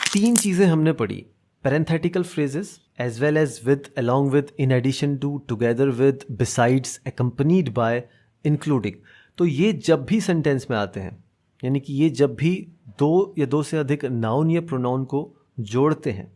तीन चीज़ें हमने पढ़ी, parenthetical phrases as well as with, along with, in addition to, together with, besides, accompanied by, including. तो ये जब भी सेंटेंस में आते हैं, यानी कि ये जब भी दो या दो से अधिक नाउन या प्रोनाउन को जोड़ते हैं,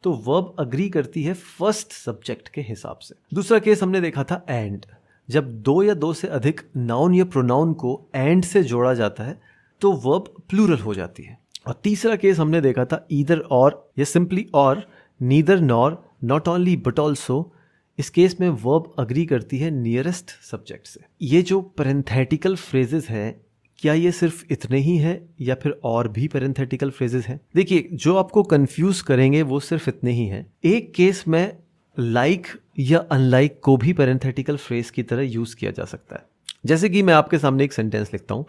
तो वर्ब अग्री करती है फर्स्ट सब्जेक्ट के हिसाब से। दूसरा केस हमने देखा था एंड। जब दो या दो से अधिक नाउन या प्रोनाउन को एंड से जोड़ा जाता है तो वर्ब प्लूरल हो जाती है। और तीसरा केस हमने देखा था ईदर और या सिंपली और, neither nor, not only but also. इस केस में वर्ब अग्री करती है नियरेस्ट सब्जेक्ट से। ये जो पैरेंथेटिकल फ्रेजेस हैं, क्या ये सिर्फ इतने ही हैं या फिर और भी पैरेंथेटिकल फ्रेजेस हैं? देखिए, जो आपको कंफ्यूज करेंगे वो सिर्फ इतने ही हैं। एक केस में लाइक या अनलाइक को भी पैरेंथेटिकल फ्रेज की तरह यूज किया जा सकता है। जैसे कि मैं आपके सामने एक सेंटेंस लिखता हूं,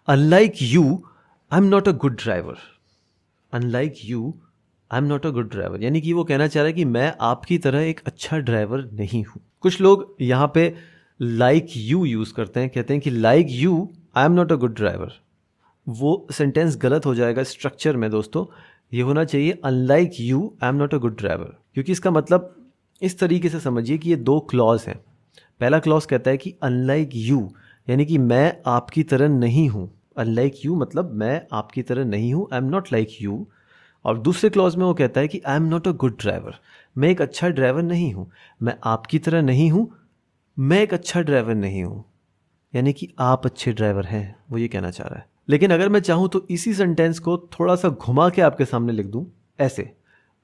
unlike you I am not a good driver. Unlike you I am not a good driver, यानी कि वो कहना चाह रहा है कि मैं आपकी तरह एक अच्छा ड्राइवर नहीं हूं। कुछ लोग यहाँ पे लाइक यू यूज करते हैं, कहते हैं कि like you I am not a good driver. वो सेंटेंस गलत हो जाएगा स्ट्रक्चर में दोस्तों। ये होना चाहिए unlike you I am not a good driver, क्योंकि इसका मतलब इस तरीके से समझिए कि ये दो क्लॉज हैं। पहला क्लॉज कहता है कि अनलाइक यू, यानी कि मैं आपकी तरह नहीं हूँ। अनलाइक यू मतलब मैं आपकी तरह नहीं हूँ, आई एम नॉट लाइक यू। और दूसरे क्लॉज में वो कहता है कि I am not a good driver, मैं एक अच्छा ड्राइवर नहीं हूँ। मैं आपकी तरह नहीं हूँ, मैं एक अच्छा ड्राइवर नहीं हूँ, यानी कि आप अच्छे ड्राइवर हैं, वो ये कहना चाह रहा है। लेकिन अगर मैं चाहूँ तो इसी सेंटेंस को थोड़ा सा घुमा के आपके सामने लिख दूँ ऐसे,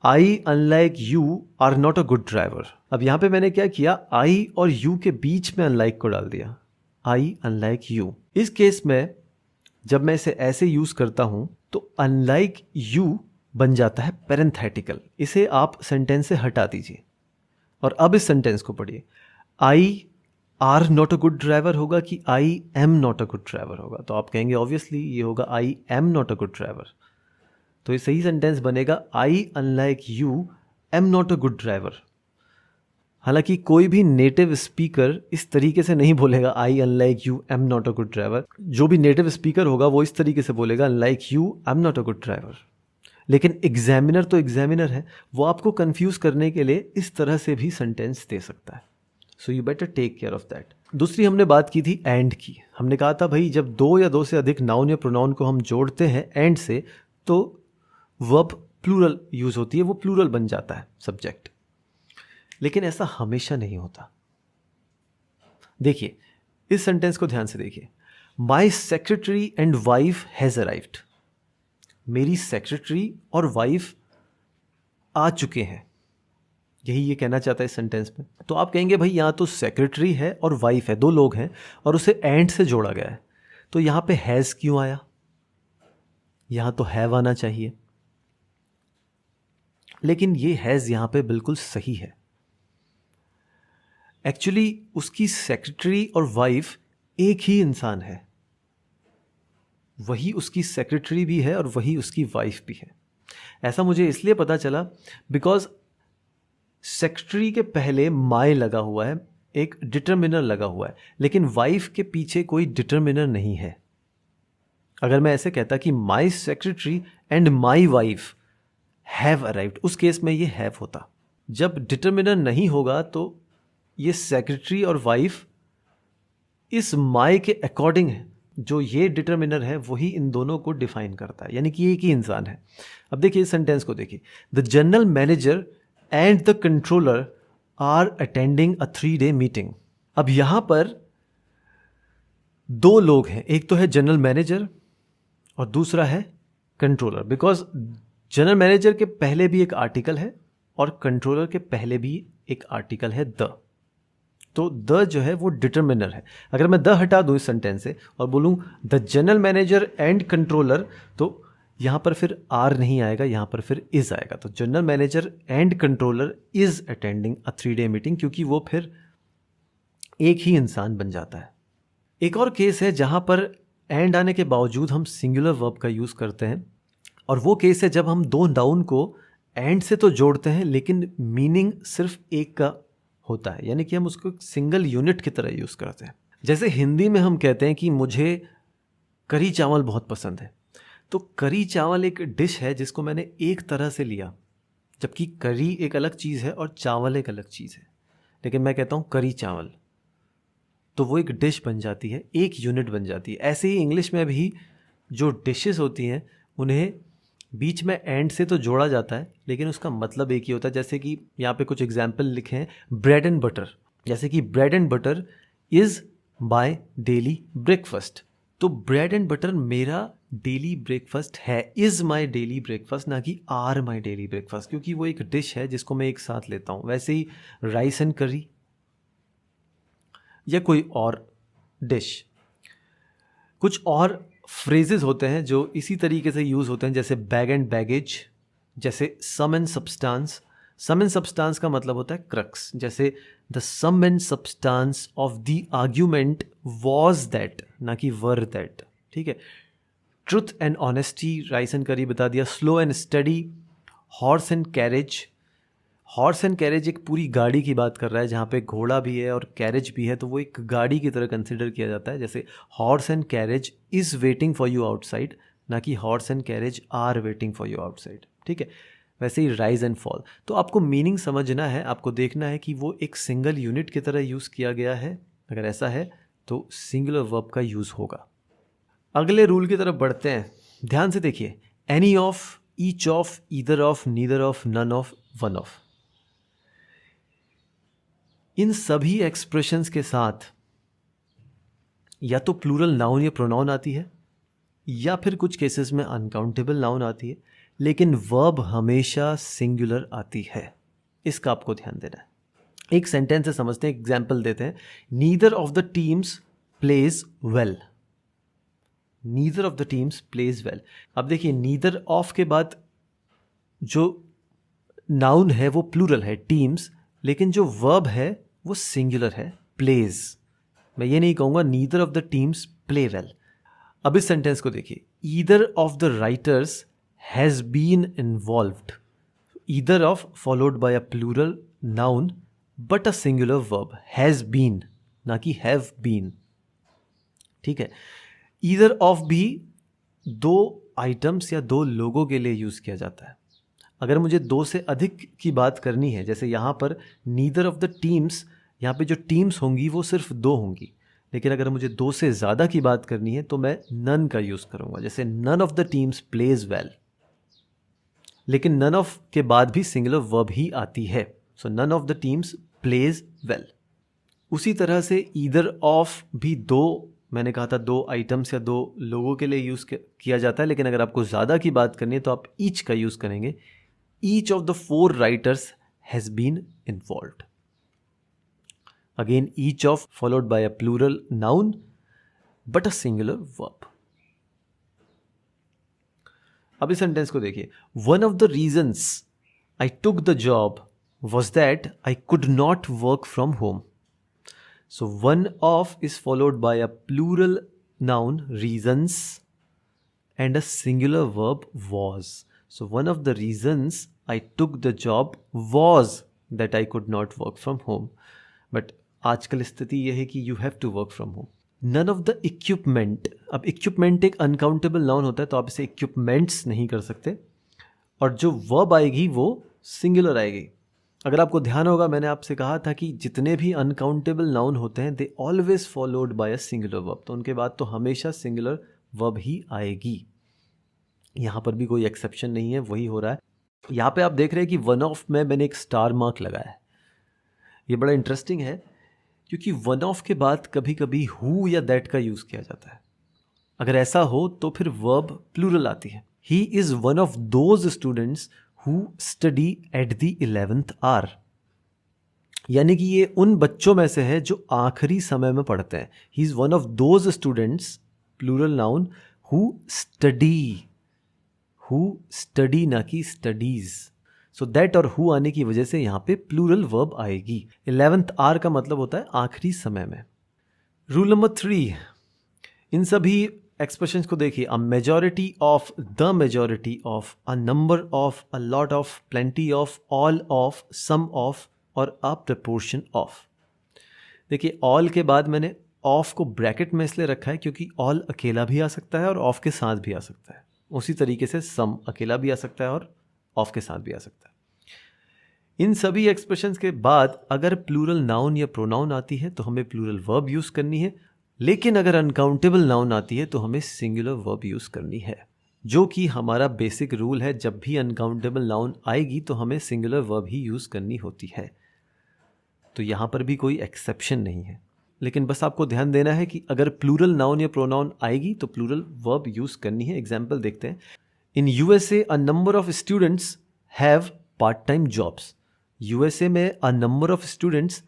I unlike you are not a good driver. अब यहाँ पे मैंने क्या किया, आई और यू के बीच में अनलाइक को डाल दिया, आई अनलाइक यू। इस केस में जब मैं इसे ऐसे यूज करता हूं तो अनलाइक यू बन जाता है पैरेंथेटिकल। इसे आप सेंटेंस से हटा दीजिए और अब इस सेंटेंस को पढ़िए, I are not a good driver होगा कि I am not a good driver होगा? तो आप कहेंगे ऑब्वियसली ये होगा I am not a good driver. तो ये सही सेंटेंस बनेगा, I unlike you am not a good driver. हालांकि कोई भी नेटिव स्पीकर इस तरीके से नहीं बोलेगा I unlike you am not a good driver. जो भी नेटिव स्पीकर होगा वो इस तरीके से बोलेगा unlike you I am not a good driver. लेकिन एग्जामिनर तो एग्जामिनर है, वो आपको कंफ्यूज करने के लिए इस तरह से भी सेंटेंस दे सकता है। So you better take care of that. दूसरी हमने बात की थी एंड की। हमने कहा था भाई जब दो या दो से अधिक नाउन या प्रोनाउन को हम जोड़ते हैं एंड से तो वर्ब प्लूरल यूज होती है, वो प्लूरल बन जाता है सब्जेक्ट। लेकिन ऐसा हमेशा नहीं होता। देखिए इस सेंटेंस को ध्यान से देखिए, my secretary and wife has arrived. मेरी सेक्रेटरी और वाइफ आ चुके हैं, यही ये कहना चाहता है इस सेंटेंस में। तो आप कहेंगे भाई यहाँ तो सेक्रेटरी है और वाइफ है, दो लोग हैं और उसे एंड से जोड़ा गया है, तो यहाँ पे हैज क्यों आया? यहाँ तो हैव आना चाहिए। लेकिन ये हैज यहाँ पे बिल्कुल सही है। एक्चुअली उसकी सेक्रेटरी और वाइफ एक ही इंसान है, वही उसकी सेक्रेटरी भी है और वही उसकी वाइफ भी है। ऐसा मुझे इसलिए पता चला बिकॉज सेक्रेटरी के पहले माय लगा हुआ है, एक डिटरमिनर लगा हुआ है, लेकिन वाइफ के पीछे कोई डिटरमिनर नहीं है। अगर मैं ऐसे कहता कि my secretary and my wife have arrived, उस केस में ये हैव होता। जब डिटरमिनर नहीं होगा तो ये सेक्रेटरी और वाइफ इस माय के अकॉर्डिंग है, जो ये डिटरमिनर है वही इन दोनों को डिफाइन करता है, यानी कि ये एक ही इंसान है। अब देखिए इस सेंटेंस को देखिए, the general manager and the controller are attending a 3-day meeting. अब यहां पर दो लोग हैं, एक तो है जनरल मैनेजर और दूसरा है कंट्रोलर। बिकॉज जनरल मैनेजर के पहले भी एक आर्टिकल है और कंट्रोलर के पहले भी एक आर्टिकल है द। तो द जो है वो डिटरमिनर है। अगर मैं द हटा दूं इस सेंटेंस से और बोलूं the general manager and controller, तो यहां पर फिर आर नहीं आएगा, यहां पर फिर इज आएगा। तो general manager and controller is attending a 3-day meeting, क्योंकि वो फिर एक ही इंसान बन जाता है। एक और केस है जहां पर एंड आने के बावजूद हम सिंगुलर वर्ब का यूज करते हैं, और वो केस है जब हम दो नाउन को एंड से तो जोड़ते हैं लेकिन मीनिंग सिर्फ एक का होता है, यानी कि हम उसको सिंगल यूनिट की तरह यूज करते हैं। जैसे हिंदी में हम कहते हैं कि मुझे कढ़ी चावल बहुत पसंद है, तो करी चावल एक डिश है जिसको मैंने एक तरह से लिया, जबकि करी एक अलग चीज़ है और चावल एक अलग चीज़ है, लेकिन मैं कहता हूँ करी चावल, तो वो एक डिश बन जाती है, एक यूनिट बन जाती है। ऐसे ही इंग्लिश में भी जो डिशेस होती हैं उन्हें बीच में एंड से तो जोड़ा जाता है, लेकिन उसका मतलब एक ही होता है। जैसे कि यहाँ पे कुछ एग्जाम्पल लिखे हैं, ब्रेड एंड बटर, जैसे कि bread and butter is by daily breakfast. तो ब्रेड एंड बटर मेरा डेली ब्रेकफास्ट है, इज़ माई डेली ब्रेकफास्ट, ना कि आर माई डेली ब्रेकफास्ट, क्योंकि वो एक डिश है जिसको मैं एक साथ लेता हूँ। वैसे ही राइस एंड करी या कोई और डिश। कुछ और फ्रेजेस होते हैं जो इसी तरीके से यूज़ होते हैं, जैसे बैग एंड बैगेज, जैसे sum and substance. Sum and substance का मतलब होता है क्रक्स, जैसे the sum and substance of the argument was that, ना कि वर दैट। ठीक है। Truth and honesty, rice and curry बता दिया। Slow and steady, horse and carriage. Horse and carriage एक पूरी गाड़ी की बात कर रहा है, जहाँ पे घोड़ा भी है और कैरेज भी है, तो वो एक गाड़ी की तरह कंसिडर किया जाता है। जैसे horse and carriage is waiting for you outside, ना कि horse and carriage are waiting for you outside. ठीक है। वैसे ही राइज एंड फॉल, तो आपको मीनिंग समझना है, आपको देखना है कि वो एक सिंगल यूनिट की तरह यूज़ किया गया है। अगर ऐसा है तो सिंगुलर वर्ब का यूज़ होगा। अगले रूल की तरफ बढ़ते हैं, ध्यान से देखिए। Any of, each of, either of, neither of, none of, one of. इन सभी एक्सप्रेशंस के साथ या तो प्लूरल नाउन या प्रोनाउन आती है, या फिर कुछ केसेस में अनकाउंटेबल नाउन आती है, लेकिन वर्ब हमेशा सिंगुलर आती है। इसका आपको ध्यान देना है। एक सेंटेंस से समझते हैं, एग्जाम्पल देते हैं। Neither of the teams plays well. Neither of the teams plays well. अब देखिए, नीदर ऑफ के बाद जो नाउन है वो प्लूरल है, टीम्स, लेकिन जो वर्ब है वो सिंगुलर है, प्लेज। मैं ये नहीं कहूँगा neither of the teams play well. अब इस सेंटेंस को देखिए, either of the writers has been involved. Either of followed by a plural noun but a singular verb, has been, ना कि हैव बीन। ठीक है। ईदर ऑफ भी दो आइटम्स या दो लोगों के लिए यूज़ किया जाता है। अगर मुझे दो से अधिक की बात करनी है, जैसे यहाँ पर नीदर ऑफ द टीम्स, यहाँ पे जो टीम्स होंगी वो सिर्फ दो होंगी, लेकिन अगर मुझे दो से ज़्यादा की बात करनी है तो मैं नन का यूज़ करूँगा। जैसे none of the teams plays well, लेकिन नन ऑफ के बाद भी सिंगुलर वर्ब ही आती है, so none of the teams plays well. उसी तरह से ईदर ऑफ भी दो, मैंने कहा था दो आइटम्स या दो लोगों के लिए यूज़ किया जाता है, लेकिन अगर आपको ज़्यादा की बात करनी है तो आप ईच का यूज़ करेंगे। Each of the 4 writers has been involved. Again each of followed by a plural noun but a singular verb. अब इस सेंटेंस को देखिए, one of the reasons I took the job was that I could not work from home. So one of is followed by a plural noun, reasons, and a singular verb was. So one of the reasons I took the job was that I could not work from home. But आजकल स्थिति यह है कि you have to work from home. None of the equipment. अब equipment एक uncountable noun होता है, तो आप इसे equipments नहीं कर सकते, और जो verb आएगी वो singular आएगी। अगर आपको ध्यान होगा, मैंने आपसे कहा था कि जितने भी अनकाउंटेबल नाउन होते हैं they always followed by a singular verb, तो उनके बाद तो हमेशा सिंगुलर वर्ब ही आएगी। यहाँ पर भी कोई एक्सेप्शन नहीं है, वही हो रहा है। यहाँ पे आप देख रहे हैं कि वन ऑफ में मैंने एक स्टार मार्क लगाया है। ये बड़ा इंटरेस्टिंग है, क्योंकि वन ऑफ के बाद कभी कभी हु या दैट का यूज़ किया जाता है। अगर ऐसा हो तो फिर वर्ब प्लूरल आती है। He is one of those students who study at the 11th hour। यानी कि ये उन बच्चों में से है जो आखिरी समय में पढ़ते हैं। He is one of those students, plural noun, who study ना कि studies। So that और who आने की वजह से यहाँ पे plural verb आएगी। 11th hour का मतलब होता है आखिरी समय में। रूल नंबर 3, इन सभी एक्सप्रेशंस को देखिए। A majority of, the majority of, a number of, a lot of, plenty of, all of, some of, और अ प्रपोर्शन ऑफ। देखिए, ऑल के बाद मैंने ऑफ को ब्रैकेट में इसलिए रखा है क्योंकि ऑल अकेला भी आ सकता है और ऑफ के साथ भी आ सकता है। उसी तरीके से सम अकेला भी आ सकता है और ऑफ के साथ भी आ सकता है। इन सभी एक्सप्रेशंस के बाद अगर प्लूरल नाउन या प्रोनाउन आती है तो हमें प्लूरल वर्ब यूज़ करनी है, लेकिन अगर अनकाउंटेबल नाउन आती है तो हमें सिंगुलर वर्ब यूज़ करनी है, जो कि हमारा बेसिक रूल है। जब भी अनकाउंटेबल नाउन आएगी तो हमें सिंगुलर वर्ब ही यूज़ करनी होती है। तो यहाँ पर भी कोई एक्सेप्शन नहीं है, लेकिन बस आपको ध्यान देना है कि अगर प्लूरल नाउन या प्रोनाउन आएगी तो प्लूरल वर्ब यूज़ करनी है। एग्जाम्पल देखते हैं। In USA a number of students have part time jobs. USA में a number of students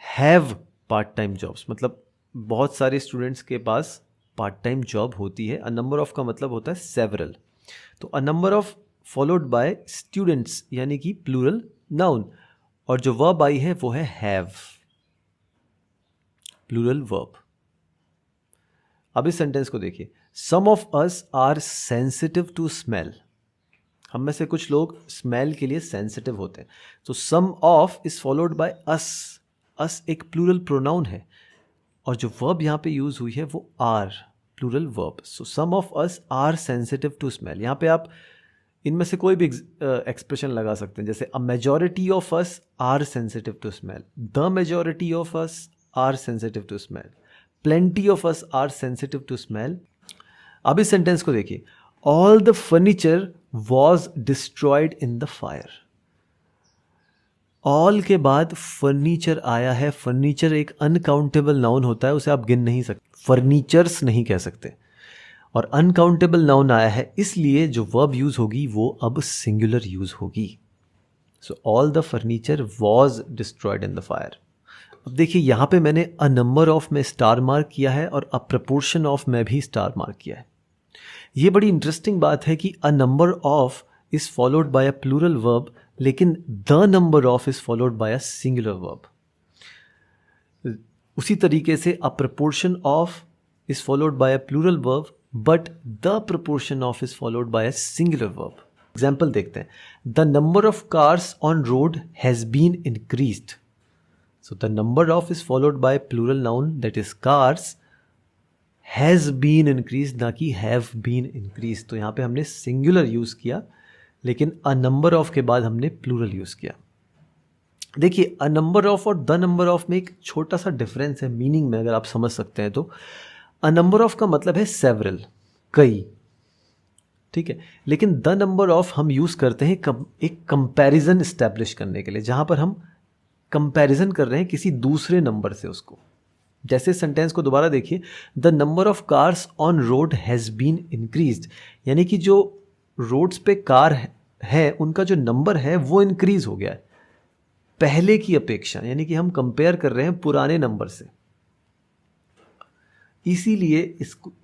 have part time jobs, मतलब बहुत सारे स्टूडेंट्स के पास पार्ट टाइम जॉब होती है। अ नंबर ऑफ का मतलब होता है सेवरल। तो अ number of followed bye students यानी कि प्लूरल नाउन, और जो वर्ब आई है वो है हैव, प्लूरल वर्ब। अब इस सेंटेंस को देखिए। Some of us are sensitive to smell. हम में से कुछ लोग स्मेल के लिए सेंसिटिव होते हैं। तो some of is followed by us. Us एक प्लूरल प्रोनाउन है और जो वर्ब यहाँ पे यूज हुई है वो are, plural verb. So some of us are sensitive to smell. यहाँ पे आप इनमें से कोई भी एक्सप्रेशन लगा सकते हैं, जैसे a majority of us are sensitive to smell, the majority of us are sensitive to smell, plenty of us are sensitive to smell. अब इस सेंटेंस को देखिए। All the furniture was destroyed in the fire. All के बाद furniture आया है। Furniture एक uncountable noun होता है, उसे आप गिन नहीं सकते, फर्नीचर्स नहीं कह सकते। और अनकाउंटेबल नाउन आया है, इसलिए जो वर्ब यूज होगी वो अब सिंगुलर यूज होगी। So all the furniture was destroyed in the fire. अब देखिए यहाँ पे मैंने अ नंबर ऑफ में स्टार मार्क किया है और अ प्रपोर्शन ऑफ में भी स्टार मार्क किया है। ये बड़ी इंटरेस्टिंग बात है कि a number of is followed by a plural verb, लेकिन the number of is followed by a singular verb. उसी तरीके से a proportion of is followed by a plural verb, but the proportion of is followed by a singular verb. Example देखते हैं। The number of cars on road has been increased. So the number of is followed by plural noun, that is cars, has been increased, ना कि have been increased। तो यहाँ पे हमने singular use किया, लेकिन a number of के बाद हमने plural यूज किया। देखिए a number of और the number of में एक छोटा सा डिफरेंस है मीनिंग में, अगर आप समझ सकते हैं तो। a number of का मतलब है several, कई, ठीक है। लेकिन the number of हम यूज करते हैं एक कंपैरिजन एस्टैब्लिश करने के लिए, जहां पर हम कंपैरिजन कर रहे हैं किसी दूसरे नंबर से उसको। जैसे सेंटेंस को दोबारा देखिए। The number of cars on road has been increased, यानी कि जो रोड्स पे कार है उनका जो नंबर है वो इंक्रीज हो गया है पहले की अपेक्षा, यानी कि हम कंपेयर कर रहे हैं पुराने नंबर से। इसीलिए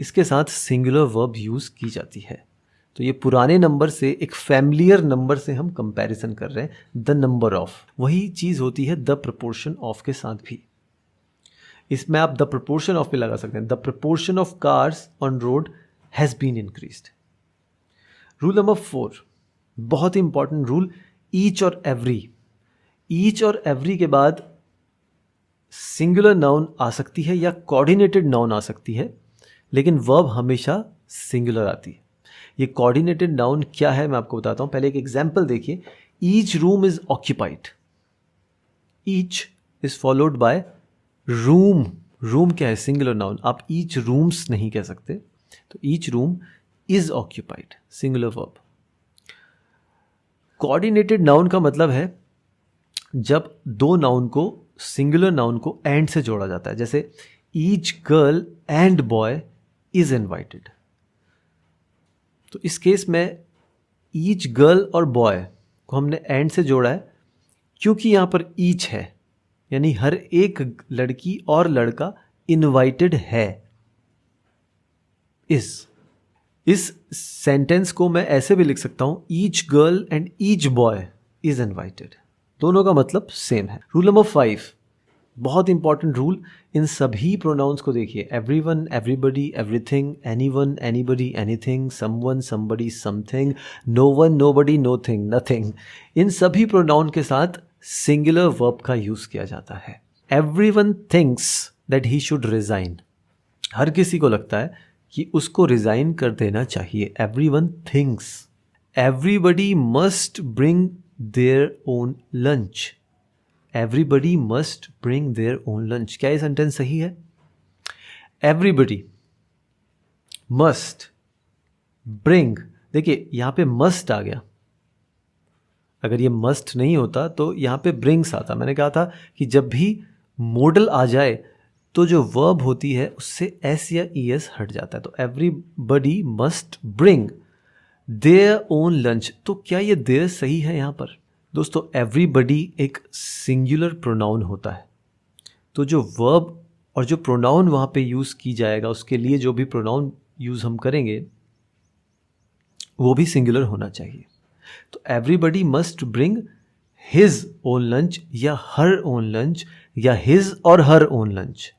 इसके साथ सिंगुलर वर्ब यूज की जाती है। तो ये पुराने नंबर से एक फैमिलियर नंबर से हम कंपैरिजन कर रहे हैं, द नंबर ऑफ। वही चीज़ होती है द प्रपोर्शन ऑफ के साथ भी। इसमें आप द प्रपोर्शन ऑफ भी लगा सकते हैं। The proportion of cars on road has been increased. Rule number 4, बहुत ही इंपॉर्टेंट रूल, ईच और एवरी। ईच और एवरी के बाद सिंगुलर नाउन आ सकती है या कोऑर्डिनेटेड नाउन आ सकती है, लेकिन वर्ब हमेशा सिंगुलर आती है। ये कोऑर्डिनेटेड नाउन क्या है मैं आपको बताता हूं। पहले एक एग्जांपल देखिए। Each room is occupied. Each is followed bye room. Room क्या है? Singular noun. आप ईच रूम्स नहीं कह सकते, तो each room is occupied, singular verb. Coordinated noun का मतलब है जब दो नाउन को, सिंगुलर नाउन को एंड से जोड़ा जाता है। जैसे each girl and boy is invited. तो इस केस में ईच गर्ल और बॉय को हमने एंड से जोड़ा है क्योंकि यहां पर ईच है, यानी हर एक लड़की और लड़का इनवाइटेड है। इस सेंटेंस को मैं ऐसे भी लिख सकता हूं, each girl and each boy is invited. दोनों का मतलब सेम है। रूल नंबर 5, बहुत इंपॉर्टेंट रूल। इन सभी प्रोनाउंस को देखिए। Everyone, everybody, everything, anyone, anybody, anything, someone, somebody, something, no one, nobody, nothing, nothing. इन सभी प्रोनाउन के साथ सिंगुलर वर्ब का यूज किया जाता है। Everyone thinks that he should resign. हर किसी को लगता है कि उसको रिज़ाइन कर देना चाहिए. Everyone thinks everybody must bring their own lunch. Everybody must bring their own lunch. क्या ये सेंटेंस सही है? एवरीबडी मस्ट ब्रिंग, देखिए यहाँ पे मस्ट आ गया. अगर ये मस्ट नहीं होता तो यहाँ पे ब्रिंग्स आता. मैंने कहा था कि जब भी मोडल आ जाए तो जो वर्ब होती है उससे एस या ई एस हट जाता है. तो everybody must bring their own lunch. तो क्या ये देयर सही है यहाँ पर? दोस्तों एवरीबडी एक सिंगुलर प्रोनाउन होता है. तो जो वर्ब और जो प्रोनाउन वहाँ पे यूज़ की जाएगा, उसके लिए जो भी प्रोनाउन यूज़ हम करेंगे वो भी सिंगुलर होना चाहिए. तो everybody must bring his own lunch या हर ओन लंच या हिज और हर ओन लंच.